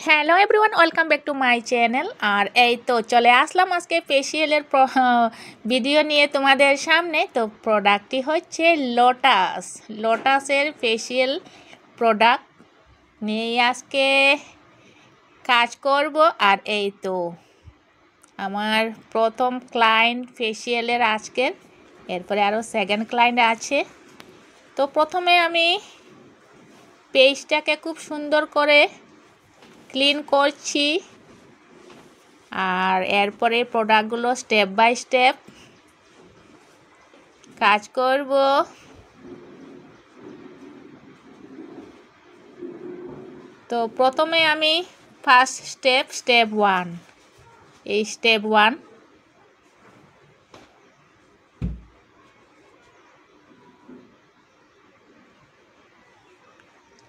Hello everyone, welcome back to my channel. আর এই তো চলে আসলাম আজকে ফেসিয়ালের ভিডিও নিয়ে তোমাদের সামনে। তো প্রোডাক্টটি হচ্ছে লোটাসের ফেসিয়াল প্রোডাক্ট নিয়েই আজকে কাজ করব। আর এই তো আমার প্রথম ক্লায়েন্ট ফেসিয়ালের আজকের, এরপরে আরও সেকেন্ড ক্লায়েন্ট আছে। তো প্রথমে আমি পেজটাকে খুব সুন্দর করে ক্লিন করছি, আর এরপরে প্রোডাক্টগুলো স্টেপ বাই স্টেপ কাজ করব। তো প্রথমে আমি ফার্স্ট স্টেপ 1, এই স্টেপ 1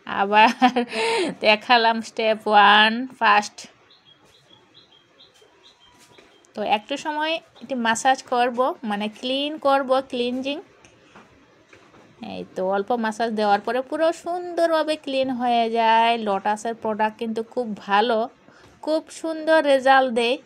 আবার দেখালাম স্টেপ 1 ফার্স্ট। তো একটু সময় এটি মাসাজ করব, মানে ক্লিন করব, ক্লিনজিং। এই তো অল্প মাসাজ দেওয়ার পরে পুরো সুন্দরভাবে ক্লিন হয়ে যায়। লোটাসের প্রোডাক্ট কিন্তু খুব ভালো, খুব সুন্দর রেজাল্ট দেয়।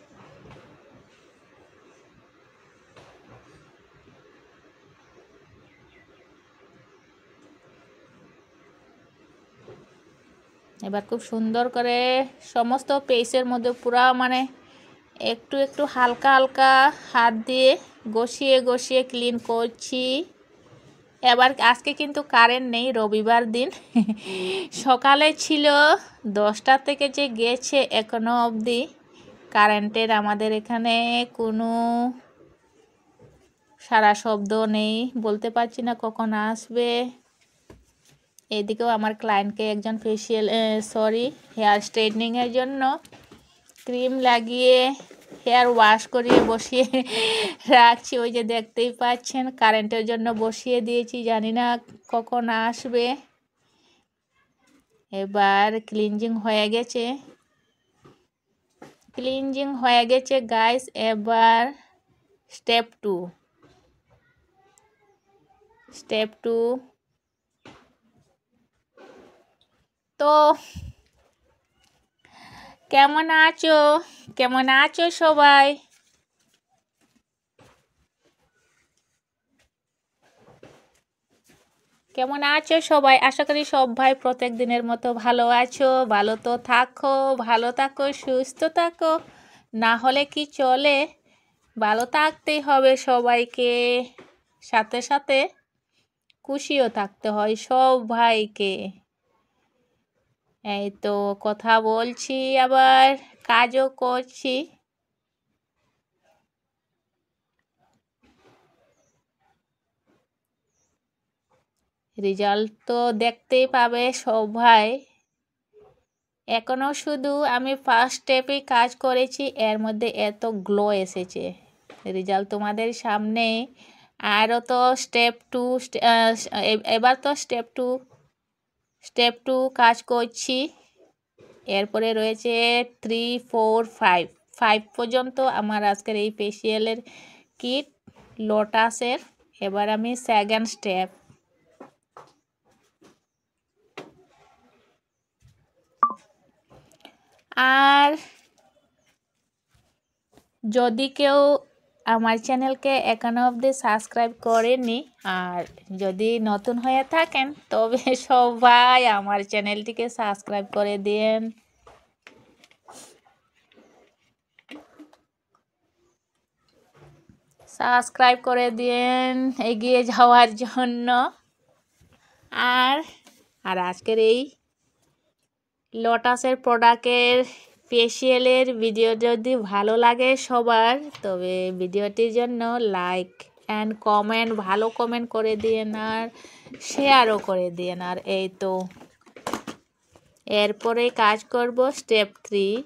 এবার খুব সুন্দর করে সমস্ত পেসের মধ্যে পুরা মানে একটু একটু হালকা হালকা হাত দিয়ে ঘষিয়ে ক্লিন করছি। এবার আজকে কিন্তু কারেন্ট নেই, রবিবার দিন। সকালে ছিল 10টা থেকে যে গেছে এখনো অবধি কারেন্টের আমাদের এখানে কোনো সারা শব্দ নেই, বলতে পারছি না কখন আসবে। এদিকেও আমার ক্লায়েন্টকে একজন হেয়ার স্ট্রেটনিংয়ের জন্য ক্রিম লাগিয়ে হেয়ার ওয়াশ করিয়ে বসিয়ে রাখছি। ওই যে দেখতেই পাচ্ছেন কারেন্টের জন্য বসিয়ে দিয়েছি, জানি না কখন আসবে। এবার ক্লিনজিং হয়ে গেছে গাইস। এবার স্টেপ 2 তো কেমন আছো সবাই? আশা করি সবাই প্রত্যেক দিনের মতো ভালো আছো। ভালো তো থাকো, সুস্থ থাকো, না হলে কি চলে? ভালো থাকতেই হবে সবাইকে, সাথে সাথে খুশিও থাকতে হয় সবাইকে। এই তো কথা বলছি, আবার কাজও করছি। রেজাল্ট তো দেখতেই পাবে সবাই। এখনও শুধু আমি ফার্স্ট স্টেপেই কাজ করেছি, এর মধ্যে এত গ্লো এসেছে। রেজাল্ট তোমাদের সামনে। আরও তো স্টেপ 2, এবার তো স্টেপ 2 কাজ করছি। এরপরে রয়েছে 3, 4, 5 পর্যন্ত আমার আজকের এই ফেসিয়ালের কিট লোটাসের। এবার আমি সেকেন্ড স্টেপ। আর যদি কেউ আমার চ্যানেলকে এখনো অবধি সাবস্ক্রাইব করেনি, আর যদি নতুন হয়ে থাকেন, তবে সবাই আমার চ্যানেলটিকে সাবস্ক্রাইব করে দিন। এগিয়ে যাওয়ার জন্য। আর আজকের এই লোটাসের প্রোডাক্টের ফেসিয়ালের ভিডিও যদি ভালো লাগে সবার, তবে ভিডিওটির জন্য লাইক অ্যান্ড কমেন্ট, ভালো কমেন্ট করে দিন, আর শেয়ারও করে দিন। আর এই তো এরপরে কাজ করব স্টেপ 3।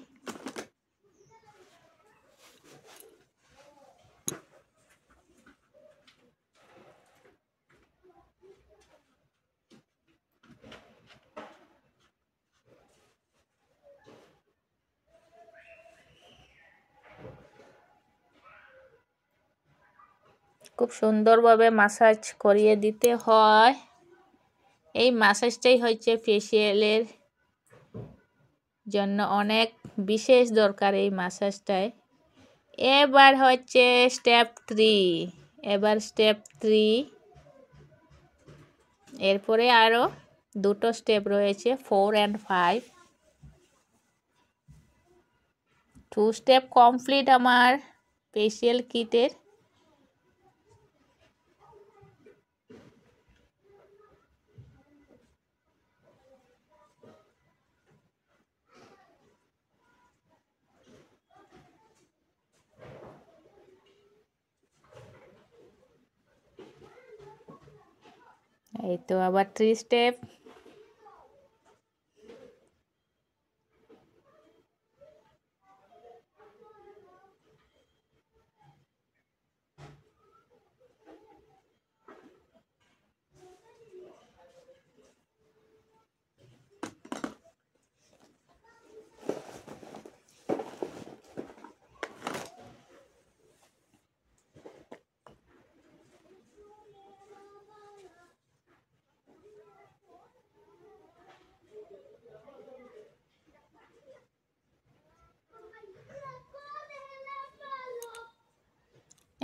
খুব সুন্দরভাবে মাসাজ করিয়ে দিতে হয়। এই মাসাজটাই হচ্ছে ফেসিয়ালের জন্য অনেক বিশেষ দরকার এই ম্যাসাজটায়। এবার হচ্ছে স্টেপ 3। এবার স্টেপ 3, এরপরে আরও দুটো স্টেপ রয়েছে 4 and 5। 2 স্টেপ কমপ্লিট আমার ফেসিয়াল কিটের। এই তো আবার 3 স্টেপ।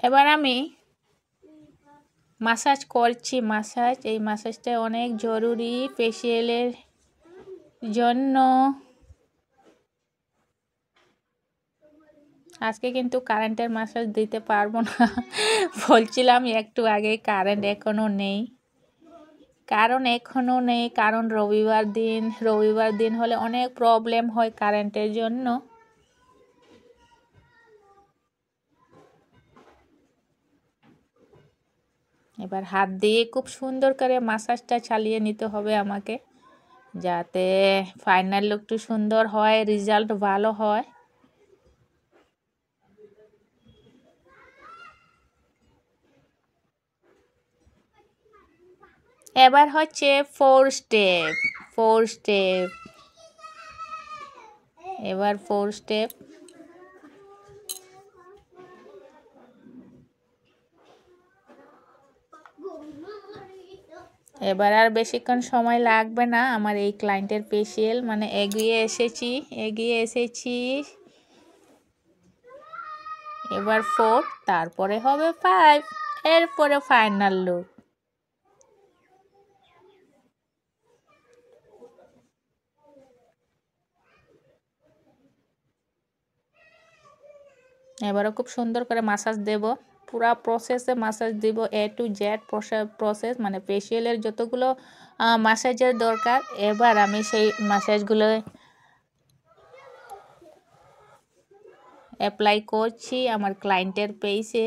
এবার আমি ম্যাসাজ করছি। এই ম্যাসাজটা অনেক জরুরি ফেসিয়ালের জন্য। আজকে কিন্তু কারেন্টের ম্যাসাজ দিতে পারবো না। বলছিলাম একটু আগে কারেন্ট এখনও নেই। কারণ রবিবার দিন হলে অনেক প্রবলেম হয় কারেন্টের জন্য। এবার হাত দিয়ে খুব সুন্দর করে ম্যাসাজটা চালিয়ে নিতে হবে আমাকে, যাতে ফাইনাল লুকটা সুন্দর হয়, রেজাল্ট ভালো হয়। এবার হচ্ছে 4 স্টেপ। এবার 4 স্টেপ। এবার আর বেশিক্ষণ সময় লাগবে না আমার এই ক্লায়েন্টের ফেসিয়াল, মানে এগিয়ে এসেছি। এবার 4, তারপরে হবে 5, এরপরে ফাইনাল লুক। এবারও খুব সুন্দর করে ম্যাসাজ দেব, পুরা প্রসেসে ম্যাসাজ দিব, A to Z প্রসেস, মানে ফেসিয়ালের যতগুলো ম্যাসাজের দরকার। এবার আমি সেই ম্যাসাজগুলো অ্যাপ্লাই করছি আমার ক্লায়েন্টের পেইসে।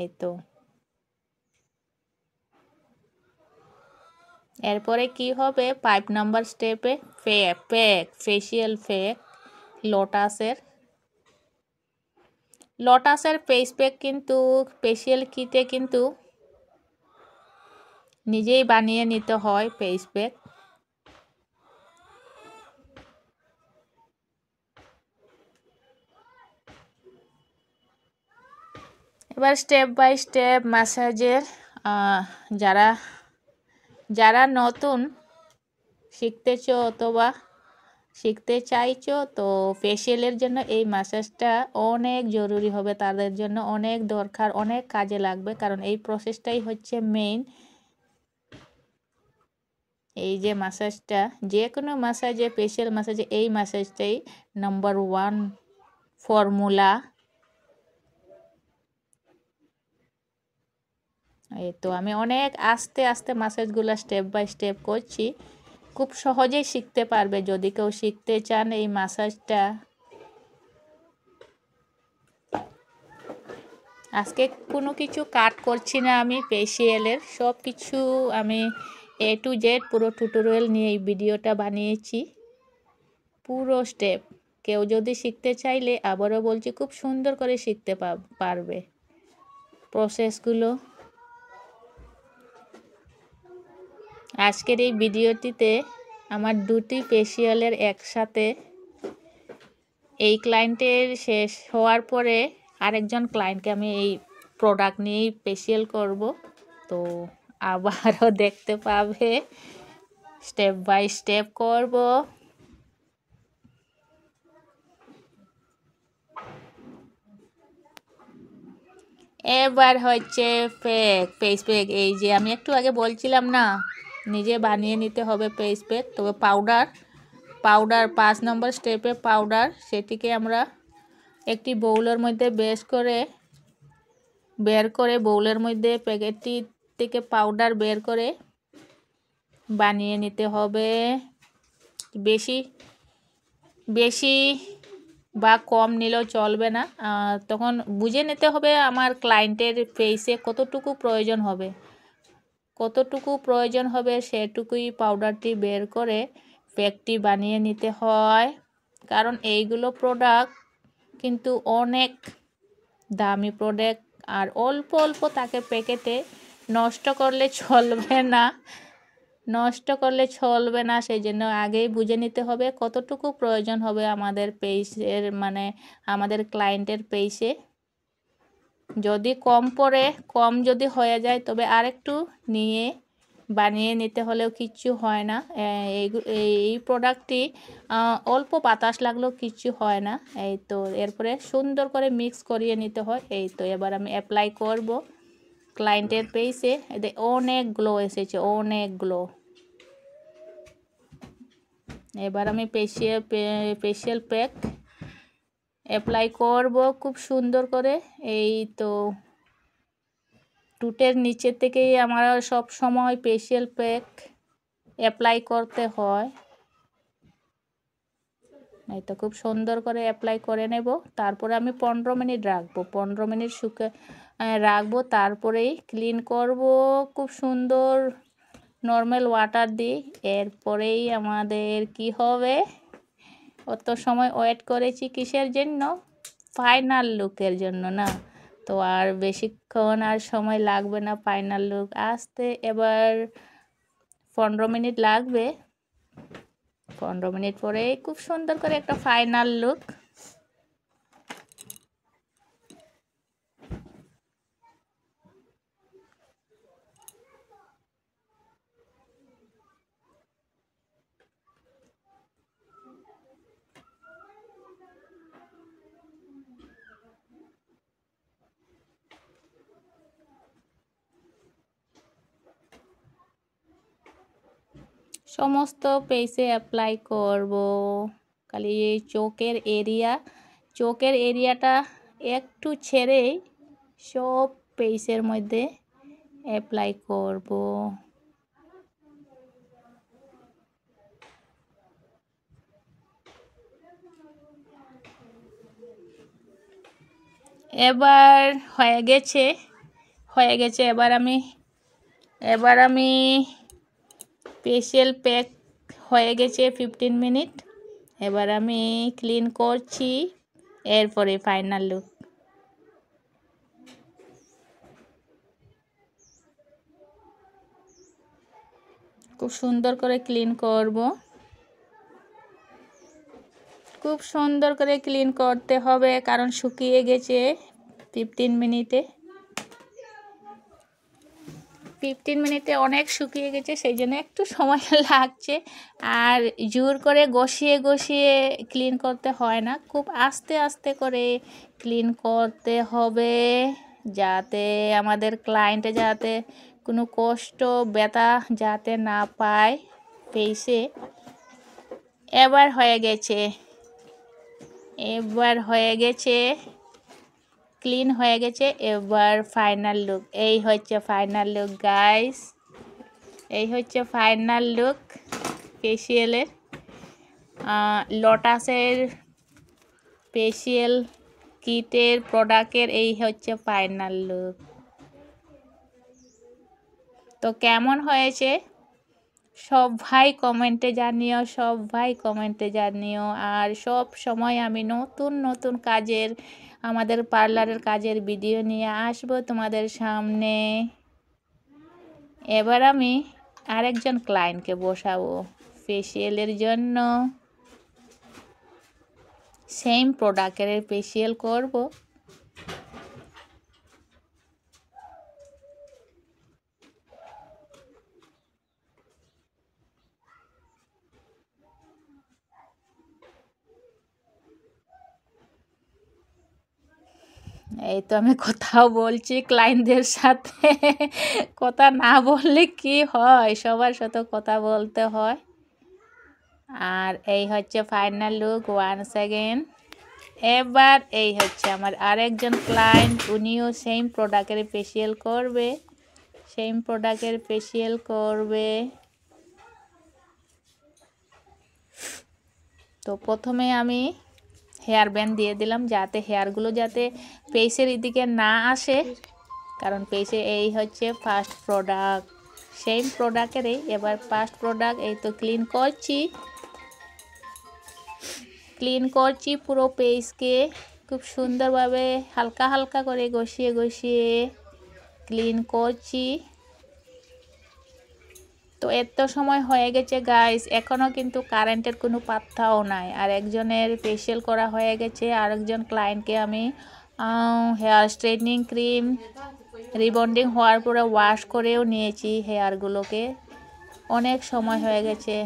এই তো এরপরে কি হবে, 5 নাম্বার স্টেপে ফেসিয়াল প্যাক লোটাসের ফেস প্যাক কিন্তু ফেসিয়াল কিটে কিন্তু নিজেই বানিয়ে নিতে হয় ফেস প্যাক। এবার স্টেপ বাই স্টেপ ম্যাসাজের যারা নতুন শিখতেছো অথবা শিখতে চাইছো, তো ফেসিয়ালের জন্য এই ম্যাসাজটা অনেক জরুরি হবে, তাদের জন্য অনেক দরকার, অনেক কাজে লাগবে, কারণ এই প্রসেসটাই হচ্ছে মেইন। এই যে ম্যাসাজটা, যে কোনো ম্যাসাজে, ফেসিয়াল ম্যাসাজে এই ম্যাসাজটাই নাম্বার 1 ফর্মুলা। এই তো আমি অনেক আস্তে আস্তে ম্যাসাজগুলো স্টেপ বাই স্টেপ করছি, খুব সহজেই শিখতে পারবে যদি কেউ শিখতে চান এই ম্যাসাজটা। আজকে কোনো কিছু কাট করছি না আমি ফেসিয়ালের, সব কিছু আমি A to Z পুরো টিউটোরিয়াল নিয়ে এই ভিডিওটা বানিয়েছি, পুরো স্টেপ। কেউ যদি শিখতে চাইলে, আবারও বলছি, খুব সুন্দর করে শিখতে পারবে প্রসেসগুলো। আজকের এই ভিডিওটিতে আমার দুটি ফেসিয়ালের একসাথে, এই ক্লায়েন্টের শেষ হওয়ার পরে আরেকজন ক্লায়েন্টকে আমি এই প্রোডাক্ট নিয়েই ফেসিয়াল করব, তো আবারও দেখতে পাবে, স্টেপ বাই স্টেপ করব। এবার হচ্ছে ফেস প্যাক। এই যে আমি একটু আগে বলছিলাম না, নিজে বানিয়ে নিতে হবে ফেস প্যাক। তবে পাউডার 5 নম্বর স্টেপে পাউডার, সেটিকে আমরা একটি বাউলের মধ্যে বের করে বাউলের মধ্যে প্যাকেটটি থেকে পাউডার বের করে বানিয়ে নিতে হবে। বেশি বেশি বা কম নিলেও চলবে না, তখন বুঝে নিতে হবে আমার ক্লায়েন্টের ফেসে কতটুকু প্রয়োজন হবে সেটুকুই পাউডারটি বের করে প্যাকটি বানিয়ে নিতে হয়। কারণ এইগুলো প্রোডাক্ট কিন্তু অনেক দামি প্রোডাক্ট, আর অল্প অল্প তাকে প্যাকেটে নষ্ট করলে চলবে না। সেই জন্য আগেই বুঝে নিতে হবে কতটুকু প্রয়োজন হবে আমাদের পেইসের, মানে আমাদের ক্লায়েন্টের পেইসে। যদি কম যদি হয়ে যায় তবে আরেকটু নিয়ে বানিয়ে নিতে হলেও কিচ্ছু হয় না। এই প্রোডাক্টটি অল্প বাতাস লাগলেও কিচ্ছু হয় না। এই তো এরপরে সুন্দর করে মিক্স করিয়ে নিতে হয়। এই তো এবার আমি অ্যাপ্লাই করব ক্লায়েন্টের পেইসে। এতে অনেক গ্লো এসেছে, অনেক গ্লো। এবার আমি ফেসিয়াল প্যাক অ্যাপ্লাই করব খুব সুন্দর করে। এই তো টুটের নিচে থেকেই আমার সব সময় ফেসিয়াল প্যাক অ্যাপ্লাই করতে হয়। এই তো খুব সুন্দর করে অ্যাপ্লাই করে নেব। তারপরে আমি 15 মিনিট রাখবো, 15 মিনিট রাখবো। তারপরেই ক্লিন করব খুব সুন্দর নর্মাল ওয়াটার দিয়ে। এরপরেই আমাদের কি হবে, অত সময় ওয়েট করেছি কিসের জন্য? ফাইনাল লুকের জন্য না। তো আর বেশিক্ষণ আর সময় লাগবে না ফাইনাল লুক আসতে। এবার 15 মিনিট লাগবে। 15 মিনিট পরে খুব সুন্দর করে একটা ফাইনাল লুক। সমস্ত পেইসে অ্যাপ্লাই করব, খালি এই চোখের এরিয়াটা একটু ছেড়েই সব পেইসের মধ্যে অ্যাপ্লাই করব। এবার হয়ে গেছে। এবার আমি ফেসিয়াল প্যাক হয়ে গেছে 15 মিনিট। এবার আমি ক্লিন করছি। এরপরে ফাইনাল লুক। খুব সুন্দর করে ক্লিন করব, খুব সুন্দর করে ক্লিন করতে হবে, কারণ শুকিয়ে গেছে 15 মিনিটে। 15 মিনিটে অনেক শুকিয়ে গেছে, সেই জন্য একটু সময় লাগছে। আর জোর করে ঘষিয়ে ক্লিন করতে হয় না, খুব আস্তে আস্তে করে ক্লিন করতে হবে, যাতে আমাদের ক্লায়েন্টে যাতে কোনো কষ্ট ব্যথা যাতে না পায় ফেসে। এবার হয়ে গেছে, ক্লিন হয়ে গেছে। এবার ফাইনাল লুক। এই হচ্ছে ফাইনাল লুক গাইস, এই হচ্ছে ফাইনাল লুক ফেসিয়ালের। লোটাসের ফেসিয়াল কিটের প্রোডাক্টের এই হচ্ছে ফাইনাল লুক। তো কেমন হয়েছে সবাই কমেন্টে জানিও। আর সব সময় আমি নতুন কাজের, আমাদের পার্লারের কাজের ভিডিও নিয়ে আসবো তোমাদের সামনে। এবার আমি আরেকজন ক্লায়েন্টকে বসাবো ফেসিয়ালের জন্য, সেম প্রোডাক্টের ফেসিয়াল করব। এই তো আমি কথাও বলছি ক্লায়েন্টদের সাথে। কথা না বললে কি হয়, সবার সাথে কথা বলতে হয়। আর এই হচ্ছে ফাইনাল লুক ওয়ান্স অ্যাগেন। এবার এই হচ্ছে আমার আরেকজন ক্লায়েন্ট, উনিও সেম প্রোডাক্টের ফেসিয়াল করবে, সেম প্রোডাক্টের ফেসিয়াল করবে। তো প্রথমে আমি হেয়ার ব্যান্ড দিয়ে দিলাম যাতে হেয়ারগুলো যাতে ফেসের এদিকে না আসে, কারণ ফেসে এই হচ্ছে ফার্স্ট প্রোডাক্ট, সেম প্রোডাক্টেরই এবার ফার্স্ট প্রোডাক্ট। এই তো ক্লিন করছি পুরো ফেসকে খুব সুন্দরভাবে হালকা হালকা করে ঘষিয়ে ঘষিয়ে ক্লিন করছি। তো এত সময় হয়ে গেছে গাইস, এখনও কিন্তু কারেন্টের কোনো পাত্তাও নাই। আর একজনের ফেসিয়াল করা হয়ে গেছে, আরেকজন ক্লায়েন্টকে আমি হেয়ার স্ট্রেটনিং ক্রিম রিবন্ডিং হওয়ার পরে ওয়াশ করেও নিয়েছি হেয়ারগুলোকে। অনেক সময় হয়ে গেছে,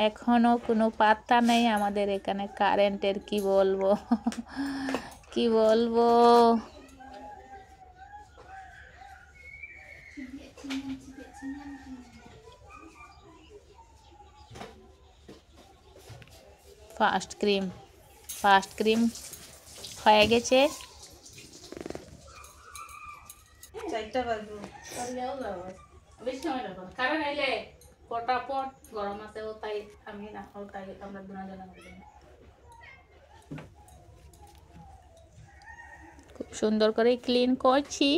এখনও কোনো পাত্তা নেই আমাদের এখানে কারেন্টের। কি বলবো কি বলবো। ফার্স্ট ক্রিম হয়ে গেছে। খুব সুন্দর করে ক্লিন করছি।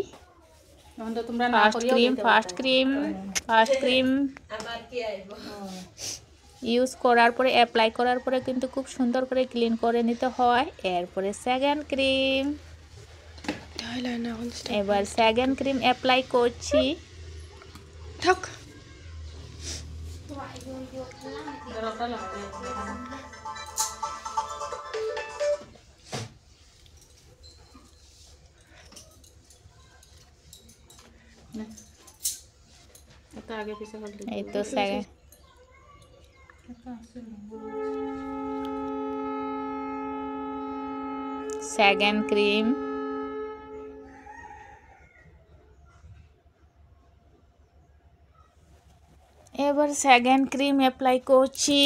ফার্স্ট ক্রিম ইউজ করার পরে অ্যাপ্লাই করার পরে কিন্তু খুব সুন্দর করে ক্লিন করে নিতে হয়। এরপরে সেকেন্ড ক্রিম, এবার সেকেন্ড ক্রিম অ্যাপ্লাই করছি। এই তো সেকেন্ড ক্রিম, এবার সেকেন্ড ক্রিম অ্যাপ্লাই করছি।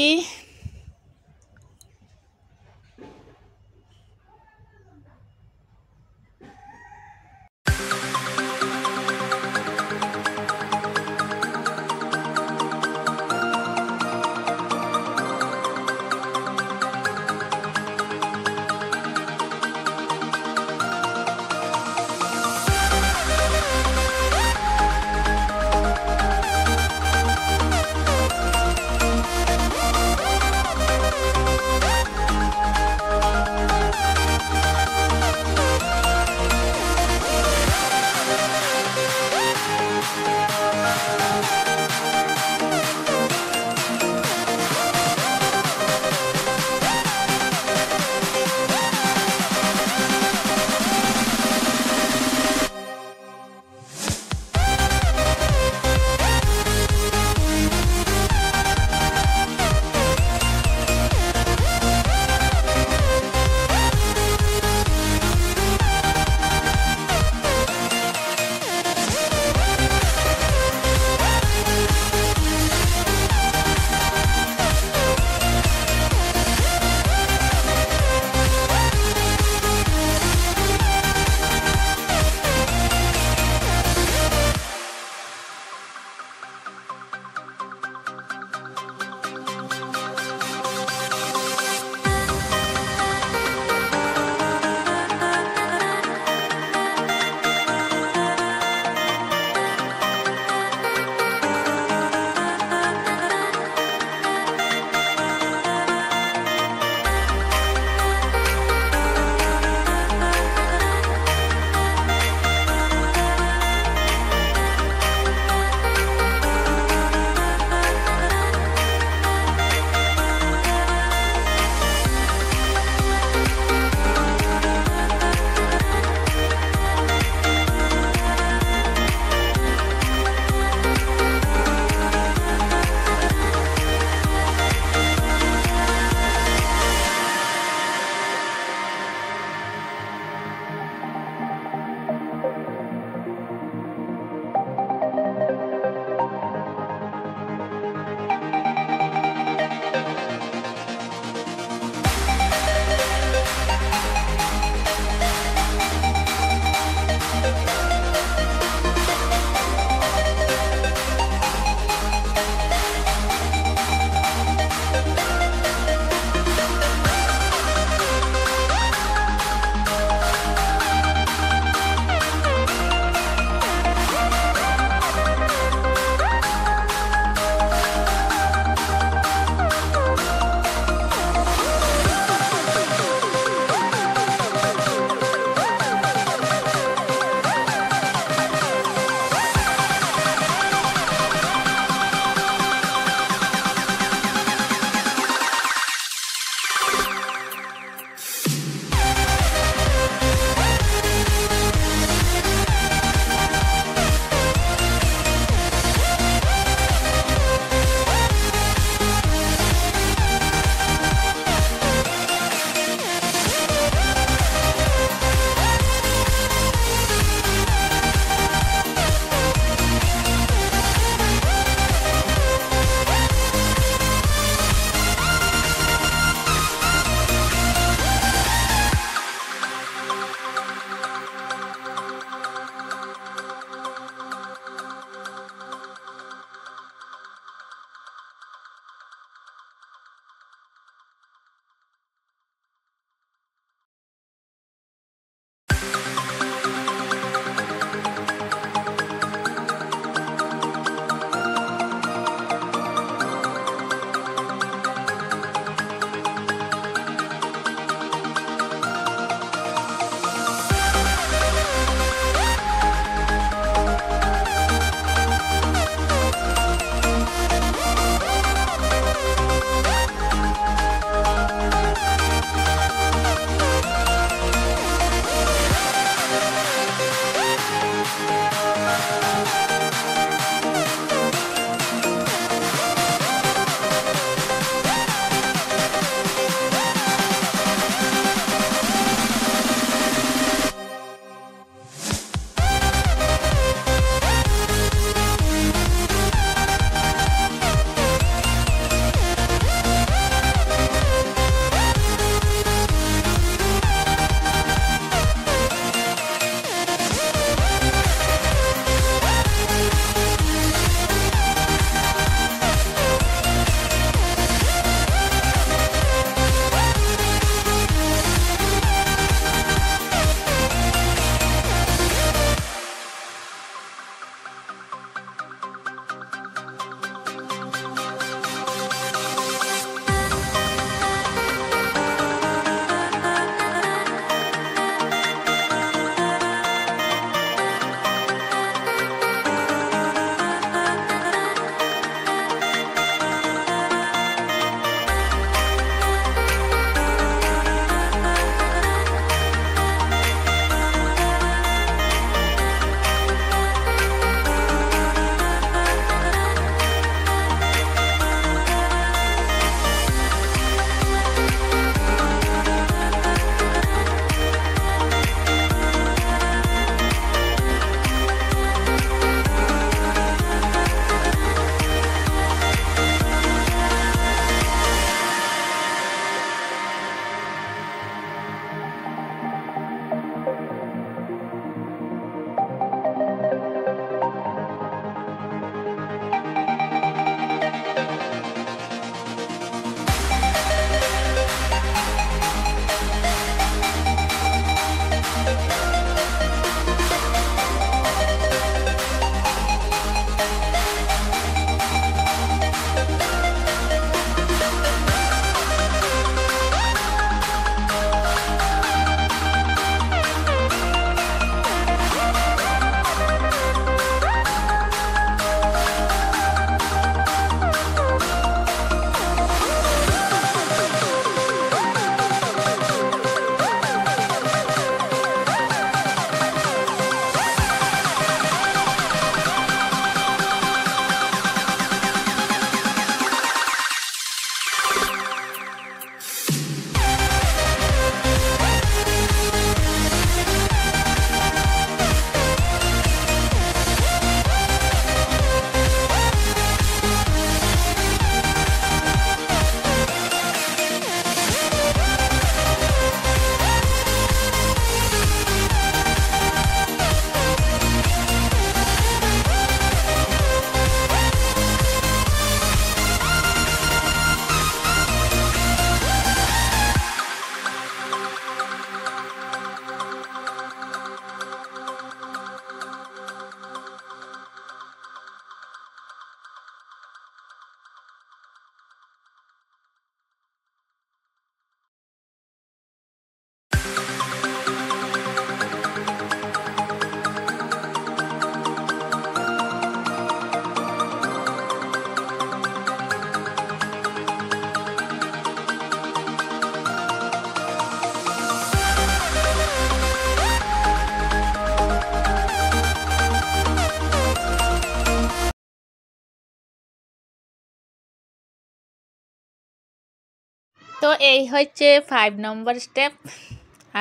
তো এই হচ্ছে 5 নম্বর স্টেপ,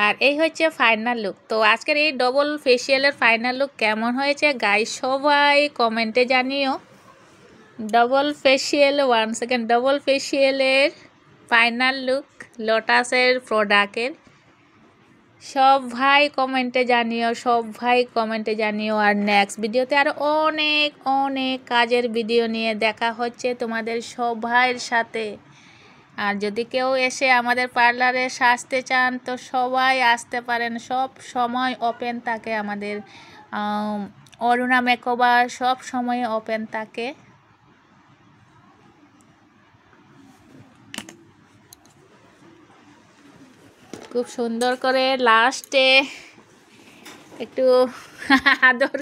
আর এই হচ্ছে ফাইনাল লুক। তো আজকের এই ডবল ফেসিয়ালের ফাইনাল লুক কেমন হয়েছে গাইস সবাই কমেন্টে জানিও। Double facial, one second, double ফেসিয়ালের ফাইনাল লুক লোটাসের প্রোডাক্টের সব ভাই কমেন্টে জানিও, সব ভাই কমেন্টে জানিও। আর নেক্সট ভিডিওতে আরও অনেক অনেক কাজের ভিডিও নিয়ে দেখা হচ্ছে তোমাদের সব ভাইয়ের সাথে। আর যদি কেউ এসে আমাদের পার্লারে সাজতে চান তো সবাই আসতে পারেন, সব সময় ওপেন থাকে আমাদের অরুণা মেকওভার, সব সময় ওপেন থাকে। খুব সুন্দর করে লাস্টে একটু আদর